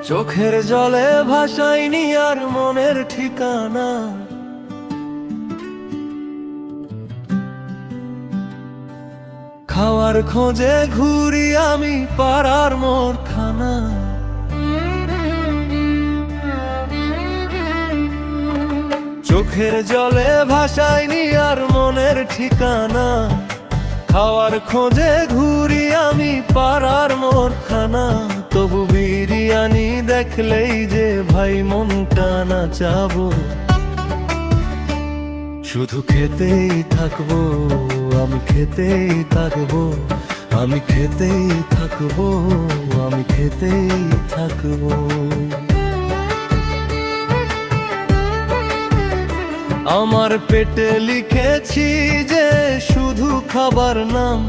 চোখের জলে ভাসাইনি আর মনের ঠিকানা। খাওয়ার খোঁজে ঘুরি আমি পাড়ার মোড়খানা। চোখের জলে ভাসাইনি আর মনের ঠিকানা। খাওয়ার খোঁজে ঘুরি আমি পাড়ার মোড়খানা। তবু বিরিয়ানি দেখলেই যে ভাই মনটা নাচাবো। শুধু খেতেই থাকবো, আমি খেতেই থাকবো, আমি খেতেই থাকবো, আমি খেতেই থাকবো। আমার পেটে লিখেছি যে শুধু খাবার নাম।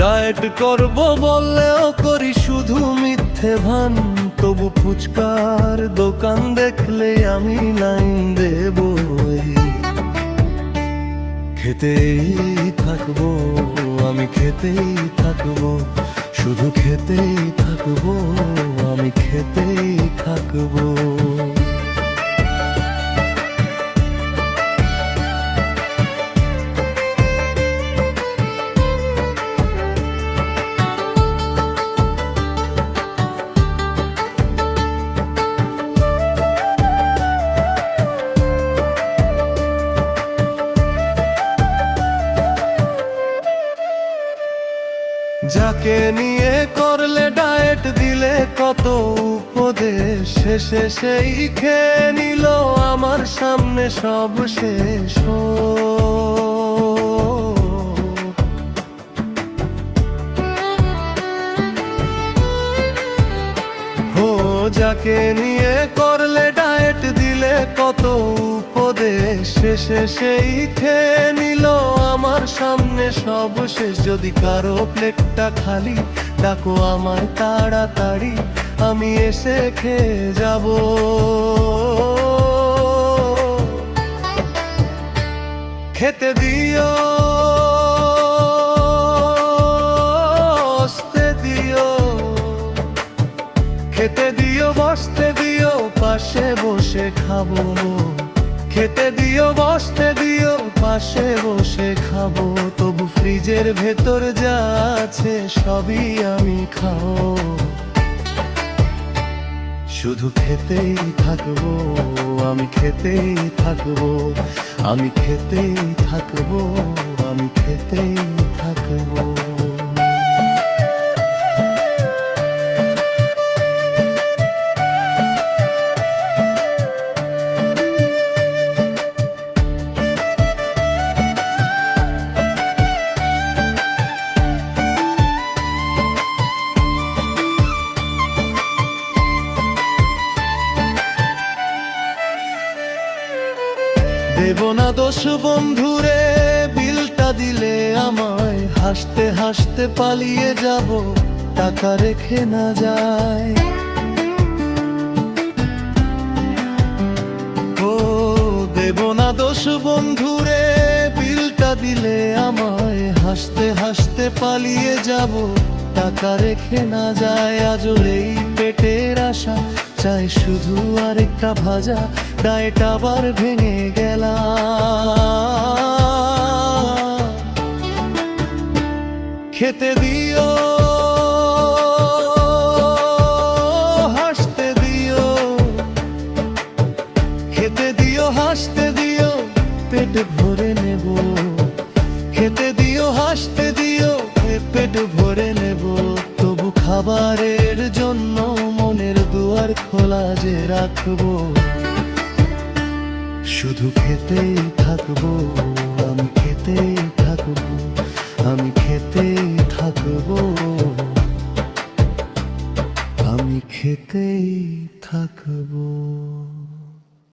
ডায়েট করব বললেও করি শুধু মিথ্যে ভান। তবু ফুচকার দোকান দেখলে আমি লাইন দেবো। খেতেই থাকবো, আমি খেতেই থাকবো, শুধু খেতেই থাকবো, আমি খেতেই থাকবো। যাকে নিয়ে করলে ডায়েট দিলে কত উপদেশ, শেষে সেই খেয়ে নিল আমার সামনে সব শেষ। ও যাকে নিয়ে করলে ডায়েট দিলে কত উপদেশ, শেষে সেই খেয়ে নিল আমার সামনে সব শেষ। যদি কারো প্লেটটা খালি ডাকো আমায় তাড়াতাড়ি, আমি এসে খেয়ে যাব। খেতে দিও, বসতে দিও, খেতে দিও, বসতে দিও, পাশে বসে খাবো। খেতে দিও, বসতে দিও, পাশে বসে খাবো। তবু ফ্রিজের ভেতর যা আছে সবই আমি খাবো। শুধু খেতেই থাকবো, আমি খেতেই থাকবো, আমি খেতেই থাকবো, আমি খেতেই থাকবো। দেব না দোষ বন্ধুরে, বিলটা দিলে আমায়। হাসতে হাসতে পালিয়ে যাব, টাকা রেখে না যায়। ও দেব না দোষ বন্ধুরে, বিলটা দিলে আমায়। হাসতে হাসতে পালিয়ে যাব, টাকা রেখে না যায়। আজ এই পেটের আশা চাই শুধু আরেকটা ভাজা। ডায়েট আবার ভেঙে গেলাম। খেতে দিও, হাসতে দিও, খেতে দিও, হাসতে দিও, পেট ভরে নেব। খেতে দিও, হাসতে দিও, পেট ভরে নেব। তবু খাবারের জন্য মনের দুয়ার খোলা যে রাখবো। শুধু খেতেই থাকবো, আমি খেতেই থাকবো, আমি খেতেই থাকবো, আমি খেতেই থাকবো।